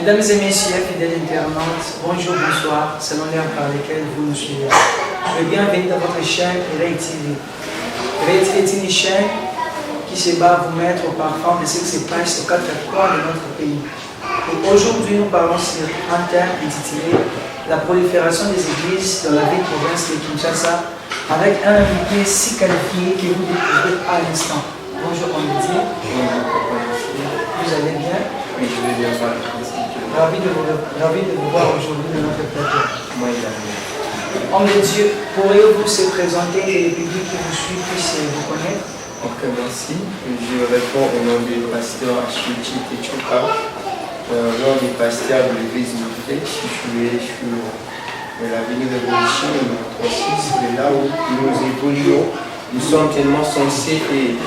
Mesdames et messieurs, fidèles internautes, bonjour, bonsoir, selon l'heure par laquelle vous nous suivez. Bienvenue dans votre chaîne Réveil TV. Réveil TV est une chaîne qui se bat à vous mettre au parfum de ce qui se passe aux quatre coins de notre pays. Et aujourd'hui, nous parlons sur un thème intitulé La prolifération des églises dans la ville province de Kinshasa avec un invité si qualifié que vous découvrez à l'instant. Bonjour, Andy. Vous allez bien? Oui, je vais bien. Ravi de vous voir aujourd'hui dans notre plateau. Moi également. Homme de Dieu, pourriez-vous se présenter et le public qui vous suit puisse vous connaître? Ok, merci. Je réponds au nom du pasteur Ashwiti Techoka, l'un des pasteurs de l'église Mouflet, située sur l'avenue de Révolution, numéro 36, et là où nous évoluons. Nous sommes tellement censés et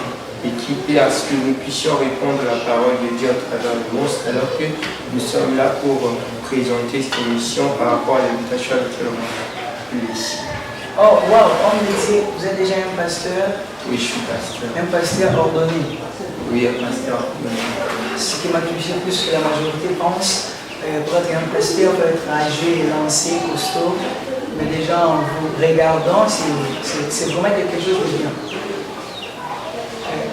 équipés à ce que nous puissions répondre à la parole de Dieu à travers le monde, alors que nous sommes là pour vous présenter cette émission par rapport à l'invitation à laquelle on est ici. Oh, wow, homme de Dieu, vous êtes déjà un pasteur? Oui, je suis pasteur. Un pasteur ordonné. Oui, un pasteur ordonné. Ce qui m'a touché plus que la majorité pense, pour être un pasteur, peut être âgé, lancé, costaud, mais déjà en vous regardant, c'est vraiment quelque chose de bien.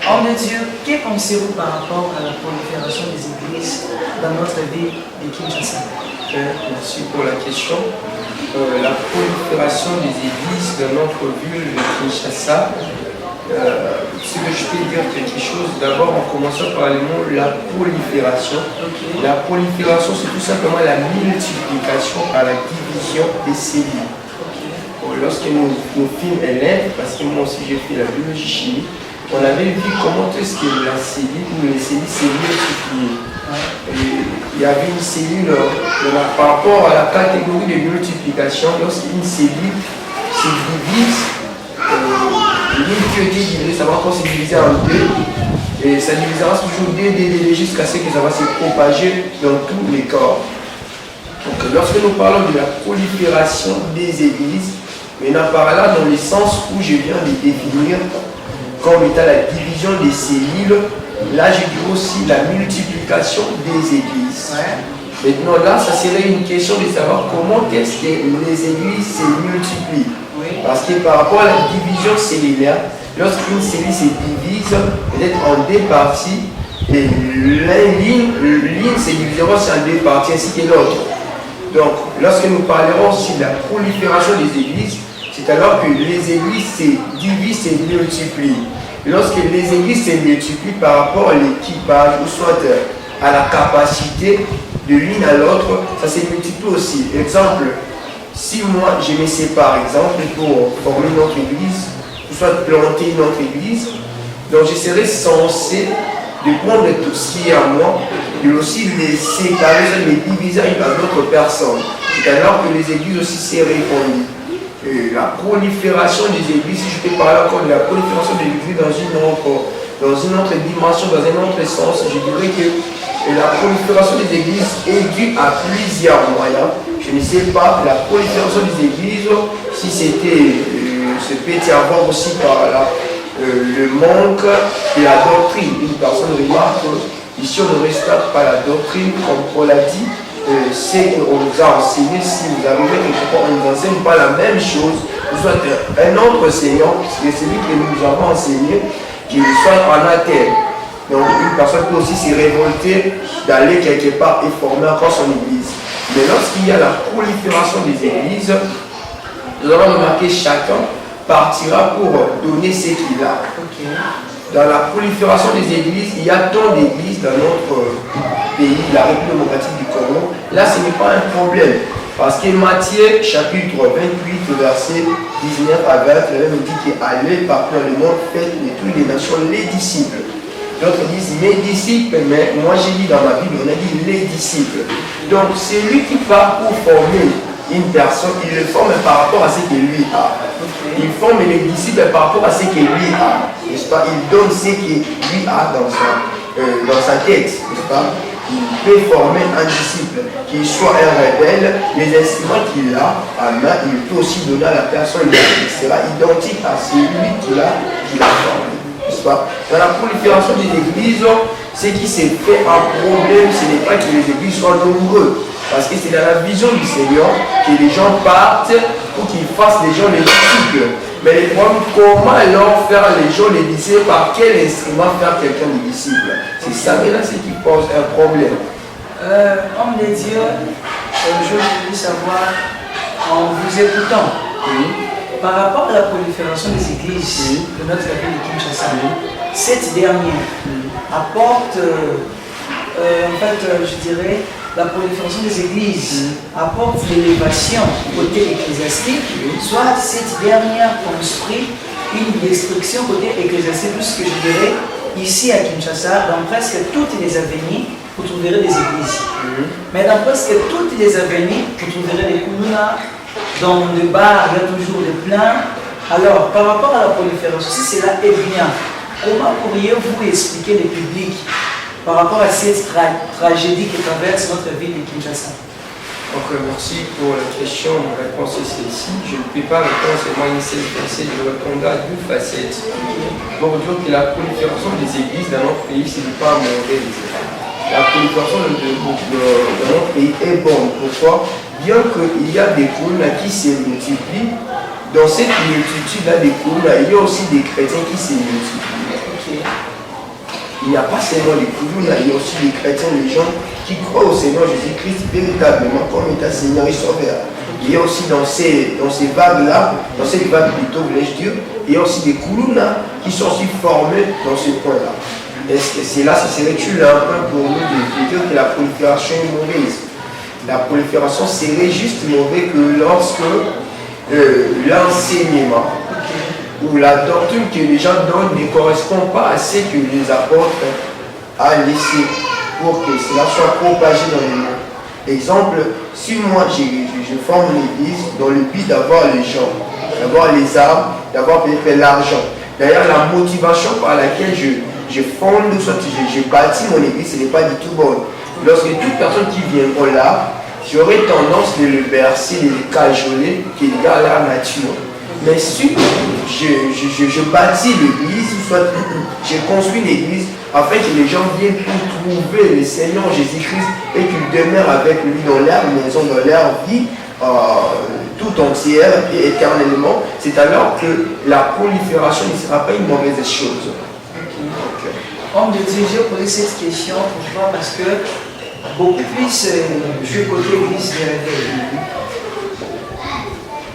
Homme de Dieu, que pensez-vous par rapport à la prolifération des églises dans notre ville de Kinshasa? Merci pour la question. La prolifération des églises dans notre ville de Kinshasa, si je peux dire quelque chose, d'abord en commençant par le mot la prolifération. Okay. La prolifération, c'est tout simplement la multiplication par la division des cellules. Okay. Lorsque nos films élèves, parce que moi aussi j'ai fait la biologie chimie, on avait vu comment est-ce que la cellule ou les cellules s'est multipliée. Il y avait une cellule par rapport à la catégorie de multiplication, lorsqu'une cellule se divise, l'une qui est divisée, ça va encore se diviser en deux, et ça divisera toujours deux jusqu'à ce que ça va se propager dans tous les corps. Donc lorsque nous parlons de la prolifération des églises, maintenant par là dans le sens où je viens de définir comme étant la division des cellules, là je dis aussi la multiplication des églises. Ouais. Maintenant là, ça serait une question de savoir comment est-ce que les églises se multiplient. Oui. Parce que par rapport à la division cellulaire, lorsqu'une cellule se divise peut-être en deux parties, et l'une se divisera aussi en deux parties ainsi que l'autre. Donc lorsque nous parlerons sur la prolifération des églises, c'est alors que les églises se divisent et multiplient. Lorsque les églises se multiplient par rapport à l'équipage ou soit à la capacité de l'une à l'autre, ça se multiplie aussi. Exemple, si moi je me sépare, exemple, pour former notre église, ou soit planter notre église, donc je serai censé de prendre tout ce qui est à moi et aussi les séparer, les diviser avec d'autres personnes. C'est alors que les églises aussi se répondent. La prolifération des églises, si je peux parler encore de la prolifération des églises dans une autre dimension, dans un autre sens, je dirais que la prolifération des églises est due à plusieurs moyens. Je ne sais pas, la prolifération des églises, si c'était, ce peut y avoir aussi par là, le manque de la doctrine. Une personne remarque, ici on ne respecte pas la doctrine, comme Paul a dit. C'est qu'on nous a enseigné, si vous arrivez quelque part, on ne nous enseigne pas la même chose, que soit un autre enseignant, c'est celui que nous avons enseigné, qu'il soit en athènes. Donc une personne peut aussi se révolter d'aller quelque part et former encore son église. Mais lorsqu'il y a la prolifération des églises, nous allons remarquer chacun partira pour donner ce qu'il a. Okay. Dans la prolifération des églises, il y a tant d'églises dans notre pays, la République démocratique du Congo. Là, ce n'est pas un problème. Parce que Matthieu, chapitre 28, verset 19 à 20, la même dit qu'allez partout dans le monde, faites de toutes les nations les disciples. D'autres disent mes disciples, mais moi j'ai dit dans ma Bible, on a dit les disciples. Donc, celui qui part pour former une personne, il le forme par rapport à ce que lui a. Il forme les disciples par rapport à ce que lui a. N'est-ce pas? Il donne ce que lui a dans sa tête. N'est-ce pas? Il peut former un disciple qui soit un rebelle, les instruments qu'il a à main, il peut aussi donner à la personne qui sera identique à celui qu'il a formé. N'est-ce pas? Dans la prolifération des églises, Ce qui s'est fait un problème, ce n'est pas que les églises soient nombreuses. Parce que c'est dans la vision du Seigneur que les gens partent pour qu'ils fassent les gens les disciples. Mais les problèmes, comment alors faire les gens les disciples, par quel instrument faire quelqu'un des disciples? C'est ça maintenant ce qui pose un problème. Homme de Dieu, je voulais savoir, en vous écoutant, par rapport à la prolifération des églises de notre ville de Kinshasa, cette dernière apporte, en fait, je dirais, la prolifération des églises apporte l'élévation côté ecclésiastique, soit cette dernière construit une destruction côté ecclésiastique, puisque je dirais, ici à Kinshasa, dans presque toutes les avenirs, vous trouverez des églises. Mais dans presque toutes les avenirs, vous trouverez des koulouna, dans les bars, il y a toujours des plans. Alors, par rapport à la prolifération, si cela est bien, comment pourriez-vous expliquer le public par rapport à cette tragédie qui traverse notre ville de Kinshasa? Donc, merci pour la question. Ma réponse est celle-ci. Je ne peux pas répondre seulement à une seule facette, je répondrai à deux facettes. Pour dire que la prolifération des églises dans notre pays, ce n'est pas mauvais. La prolifération de notre pays est bonne. Pourquoi? Bien qu'il y a des coules qui se multiplient, dans cette multitude-là des coules, il y a aussi des chrétiens qui se multiplient. Il n'y a pas seulement les coulours, il y a aussi les chrétiens, les gens qui croient au Seigneur Jésus-Christ véritablement comme étant Seigneur et Sauveur. Il y a aussi dans ces vagues-là, dans cette vague plutôt, voulais-je dire, il y a aussi des coulours qui sont aussi formés dans ce point-là. Est-ce que c'est là, ce serait-tu là un peu pour nous de dire que la prolifération est mauvaise? La prolifération serait juste mauvais que lorsque l'enseignement ou la doctrine que les gens donnent ne correspond pas à ce que les apôtres a laissé pour que cela soit propagé dans le monde. Exemple, si moi je forme une église dans le but d'avoir les gens, d'avoir les armes, d'avoir peut-être l'argent. D'ailleurs, la motivation par laquelle je fonde, soit je bâtis mon église, ce n'est pas du tout bon. Lorsque toute personne qui viendra là, j'aurais tendance de le bercer, de le cajoler, qu'il y a la nature. Mais si je bâtis l'église, soit je construis l'église, afin que les gens viennent pour trouver le Seigneur Jésus-Christ et qu'ils demeurent avec lui dans leur maison, dans leur vie tout entière et éternellement, c'est alors que la prolifération ne sera pas une mauvaise chose. Homme de Dieu, j'ai posé cette question pourquoi? Parce que beaucoup plus jouer côté église de réveil.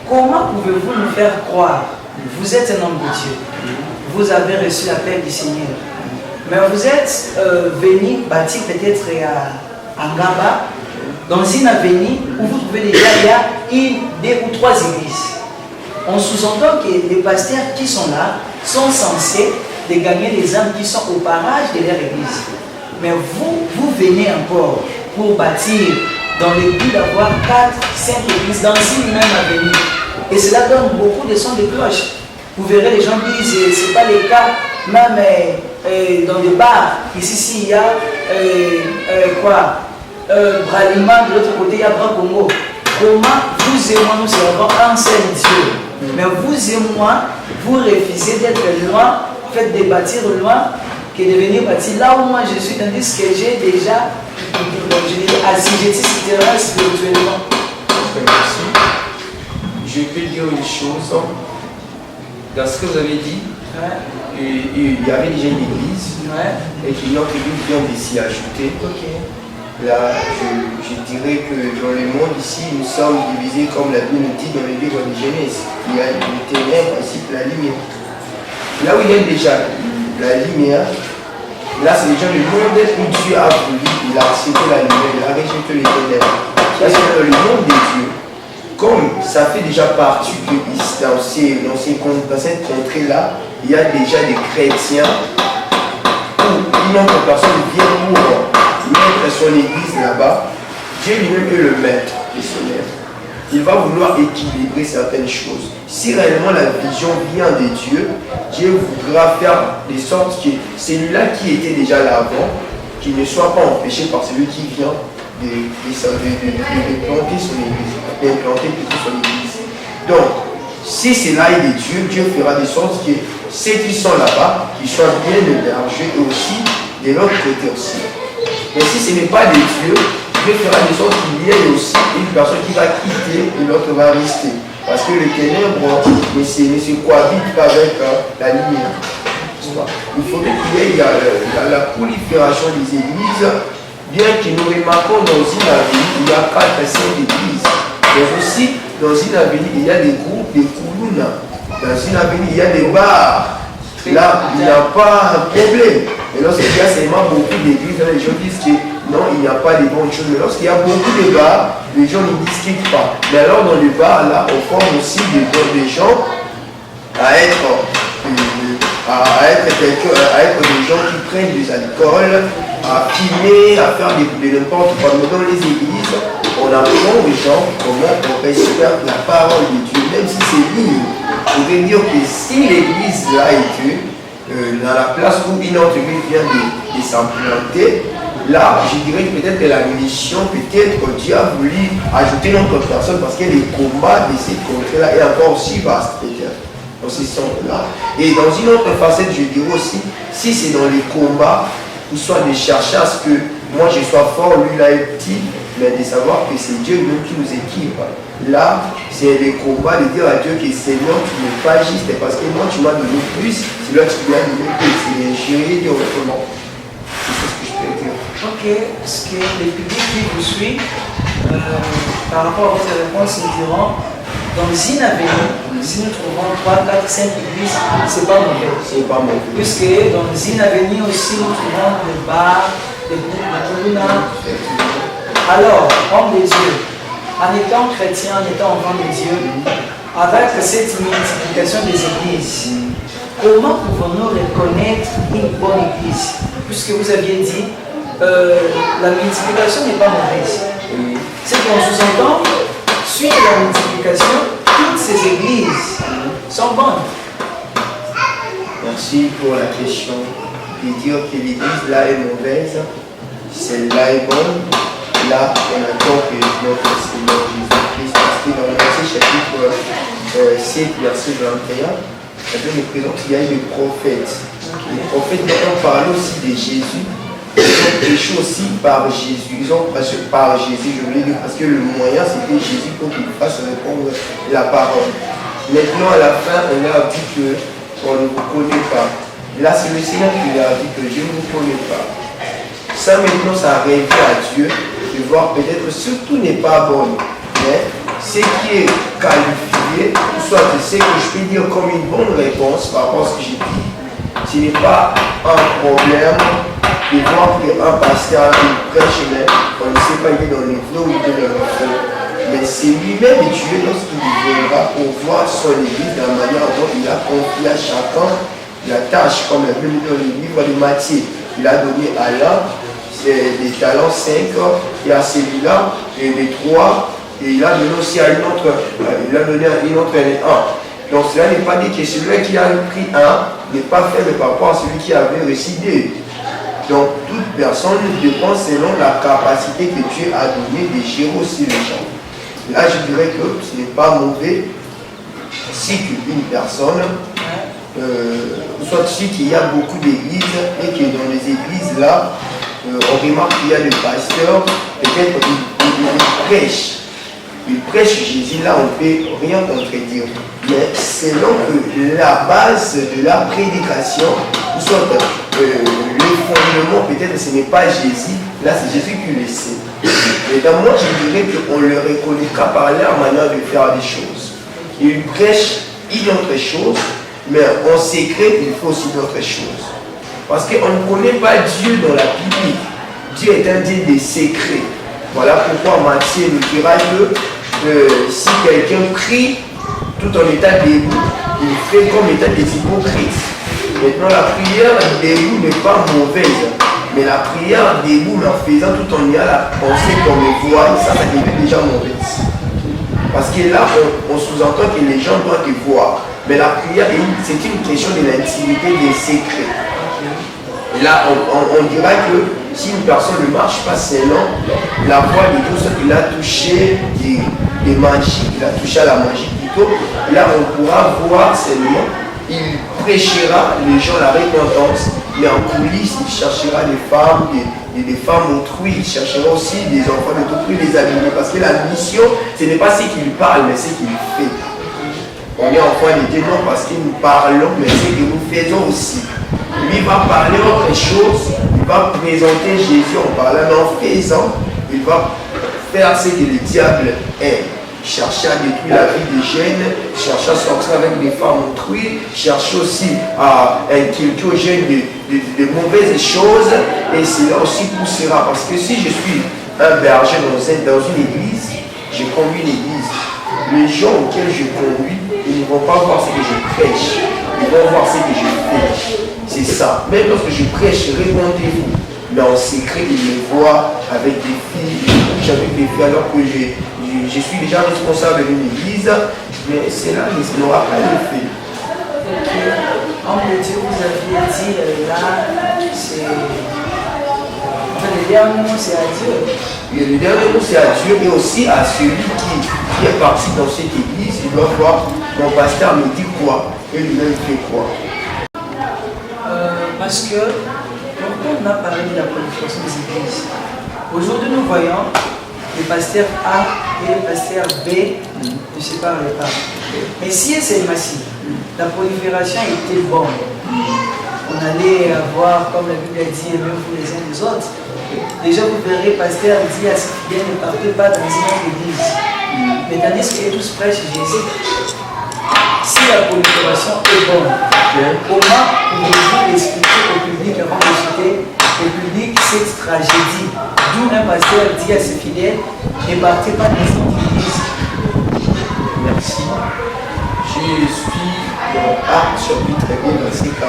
Comment pouvez-vous nous faire croire? Vous êtes un homme de Dieu, vous avez reçu l'appel du Seigneur, mais vous êtes venu bâtir peut-être à Ngaba, dans une avenue où vous trouvez déjà il y a deux ou trois églises. On sous-entend que les pasteurs qui sont là sont censés de gagner les âmes qui sont au parage de leur église. Mais vous venez encore pour bâtir dans le but d'avoir 4, 5 églises dans une même avenue. Et cela donne beaucoup de sons de cloche. Vous verrez, les gens disent, ce n'est pas le cas, même dans les bars. Ici, il y a Bralima, de l'autre côté, il y a Bras Congo. Comment vous et moi, nous servons un seul Dieu? Mais vous et moi, vous refusez d'être loin, faites de bâtir loin, que de venir bâtir là où moi je suis, tandis que j'ai déjà assujetti ce terrain spirituellement. Merci. Je peux dire une chose. Dans ce que vous avez dit, il y avait déjà une église et qu'une autre église vient de s'y ajouter. Là, je dirais que dans le monde ici, nous sommes divisés comme la Bible nous dit dans le livre de Genèse. Il y a le ténèbre ainsi que la lumière. Là où il y a déjà la lumière, là c'est déjà le monde où Dieu a voulu, il a accepté la lumière, il a rejeté les ténèbres. Parce que dans le monde de Dieu, comme ça fait déjà partie dans cette contrée-là, il y a déjà des chrétiens où une autre personne vient pour mettre son église là-bas. Dieu lui-même est le maître de son œuvre. Il va vouloir équilibrer certaines choses. Si réellement la vision vient de Dieu, Dieu voudra faire de sorte que celui-là qui était déjà là avant, qu'il ne soit pas empêché par celui qui vient de planter son église, d'implanter plutôt son église. Donc, si cela est de Dieu, Dieu fera de sorte que ceux qui sont là-bas, qu'ils soient bien hébergés et aussi de l'autre côté aussi. Mais si ce n'est pas de Dieu, Dieu fera de sorte qu'il y ait aussi une personne qui va quitter et l'autre va rester. Parce que les ténèbres ne se cohabitent pas avec la lumière. Il faudrait qu'il y ait la prolifération des églises, bien que nous remarquons dans une avenue, il y a 4-5 églises. Mais aussi, dans une avenue, il y a des groupes de koulouna. Dans une avenue, il y a des bars. Là, il n'y a pas un problème. Mais lorsqu'il y a seulement beaucoup d'églises, les gens disent que non, il n'y a pas de bonnes choses. Mais lorsqu'il y a beaucoup de bars, les gens ne discutent pas. Mais alors, dans les bars, là, on forme aussi des gens à être des gens qui prennent des alcools, à fumer, à faire de n'importe quoi. Mais dans les églises, on apprend aux gens comment on respecte la parole de Dieu, même si c'est libre. On veut dire que si l'église là est dans la place où une autre église vient de s'implanter, là, je dirais que peut-être que la mission, peut-être que Dieu a voulu ajouter une autre personne parce que les combats de cette contrée-là est encore aussi vaste, peut-être. Dans ce sens-là. Et dans une autre facette, je dirais aussi, si c'est dans les combats, ou soit de chercher à ce que moi je sois fort, lui là est petit, mais de savoir que c'est Dieu même qui nous équipe. Là, c'est les combats de dire à Dieu que Seigneur, tu n'es pas juste, parce que moi tu m'as donné plus, c'est là que tu m'as donné plus, c'est ingéré autrement. C'est ce que je peux dire. Ok, ce que les publics qui vous suivent, par rapport à votre réponse, nous diront, dans une avenue, si nous trouvons 3, 4, 5 églises, c'est pas mauvais. C'est pas mauvais. Puisque dans une avenue aussi, nous trouvons des bars, des groupes de koulouna. Alors, homme de Dieu, en étant chrétien, en étant enfant de Dieu, avec cette multiplication des églises, comment pouvons-nous reconnaître une bonne église? Puisque vous aviez dit, la multiplication n'est pas mauvaise. C'est qu'on sous-entend, suite à la multiplication, toutes ces églises sont bonnes. Merci pour la question. De dire que l'église là est mauvaise, celle-là est bonne. Là, on attend que notre Seigneur Jésus-Christ, parce que dans le verset chapitre 7, verset 21, ça nous présente qu'il y a eu des prophètes. Les prophètes, ont parlé aussi de Jésus. Ils ont péché aussi par Jésus. Ils ont prêché par Jésus, je voulais dire, parce que le moyen c'était Jésus pour qu'il fasse répondre la parole. Maintenant, à la fin, on a dit qu'on ne vous connaît pas. Là, c'est le Seigneur qui a dit que je ne vous connais pas. Ça, maintenant, ça a rêvé à Dieu de voir peut-être ce qui n'est pas bon. Mais ce qui est qualifié, soit ce que je peux dire comme une bonne réponse par rapport à ce que j'ai dit, ce n'est pas un problème de voir qu'un pasteur prêche, mais on ne sait pas, il est dans les flots ou il est dans le feu. Mais c'est lui-même Dieu lorsqu'il viendra pour voir son église de la manière dont il a confié à chacun la tâche, comme il dit dans le livre de Matthieu. Il a donné à l'un des talents 5, et à celui-là des 3, et il a donné aussi à une autre, il a donné à une autre 1. Donc cela n'est pas dit que celui qui a pris 1 n'est pas fait par rapport à celui qui avait reçu 2. Donc toute personne dépend selon la capacité que Dieu a donnée de gérer aussi les gens. Là je dirais que ce n'est pas mauvais si une personne, soit si qu'il y a beaucoup d'églises et que dans les églises là, on remarque qu'il y a des pasteurs, peut-être ils prêchent Jésus, là on ne peut rien contredire. Mais selon que la base de la prédication, soit le fondement, peut-être ce n'est pas Jésus, là c'est Jésus qui le sait. Mais dans moi je dirais qu'on le reconnaît qu'à par leur manière de faire des choses. Ils prêchent une autre chose, mais en secret il faut aussi une autre chose. Parce qu'on ne connaît pas Dieu dans la Bible. Dieu est un Dieu des secrets. Voilà pourquoi Matthieu nous dira que si quelqu'un prie tout en état debout, il fait comme état des hypocrites. Maintenant, la prière debout n'est pas mauvaise. Mais la prière debout, mais en faisant tout en ayant la pensée qu'on me voit, ça devient déjà mauvaise. Parce que là, on sous-entend que les gens doivent te voir. Mais la prière, c'est une question de l'intimité, des secrets. Et là, on dira que si une personne ne marche pas selon la voie de tout ce qu'il a touché, des magies, il a touché à la magie plutôt, là on pourra voir seulement, il prêchera les gens la repentance, mais en coulisses, il cherchera des femmes, des femmes autrui, il cherchera aussi des enfants d'autrui, les aligner. Parce que la mission, ce n'est pas ce qu'il parle, mais ce qu'il fait. On est enfant de Dieu non parce que nous parlons, mais ce que nous faisons aussi. Lui va parler autre chose, il va présenter Jésus en parlant, mais en faisant, il va faire ce que le diable aime. Chercher à détruire la vie des jeunes, chercher à sortir avec des femmes autrui, chercher aussi à inculquer aux jeunes de mauvaises choses, et cela aussi poussera. Parce que si je suis un berger dans une église, je conduis une église. Les gens auxquels je conduis, ils ne vont pas voir ce que je prêche, ils vont voir ce que je fais. C'est ça. Même lorsque je prêche, répondez-vous. Mais en secret, ils me voient avec des filles, avec des filles, alors que je suis déjà responsable d'une église, mais cela n'aura pas d'effet. Homme de Dieu, vous aviez dit là, c'est. Enfin, le dernier mot, c'est à Dieu. Et le dernier mot, c'est à Dieu, et aussi à celui qui est parti dans cette église. Il doit voir mon pasteur me dit quoi, et lui-même fait quoi. Parce que, pourquoi on a parlé de la prolifération des églises? Aujourd'hui, nous voyons le pasteur A et le pasteur B ne se parlent pas. Mais si c'est massif, la prolifération était bonne. On allait avoir, comme la Bible a dit, aimez-vous les uns les autres. Déjà, vous verrez, pasteur dit à ses fidèles, ne partez pas dans une autre église. Mais tandis que tous prêchent Jésus. Si la prolifération est bonne, comment pouvez-vous expliquer au public avant de citer au public cette tragédie? D'où un pasteur dit à ses fidèles, ne partez pas dans une église. Merci. Je suis dans Actes chapitre 1, verset 42.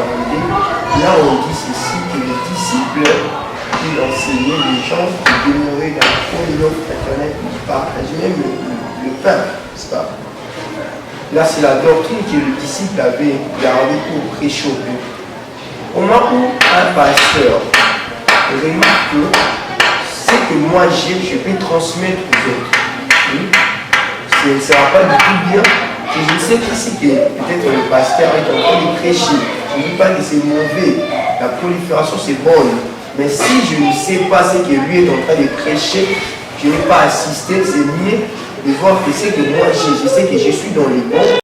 Là, on dit ceci, que les disciples qui enseignaient les gens qui demeuraient dans la communion fraternelle, ils partageaient même le pain, n'est-ce pas? Là, c'est la doctrine que le disciple avait gardée pour prêcher au peuple. Au moment où un pasteur remarque que ce que moi j'ai, je peux transmettre aux autres. Ce ne sera pas du tout bien. Je ne sais pas si peut-être le pasteur est en train de prêcher. Je ne dis pas que c'est mauvais. La prolifération, c'est bonne. Mais si je ne sais pas ce que lui est en train de prêcher, je n'ai pas assisté, c'est mieux de voir que c'est que moi j'ai, je sais que je suis dans le bon.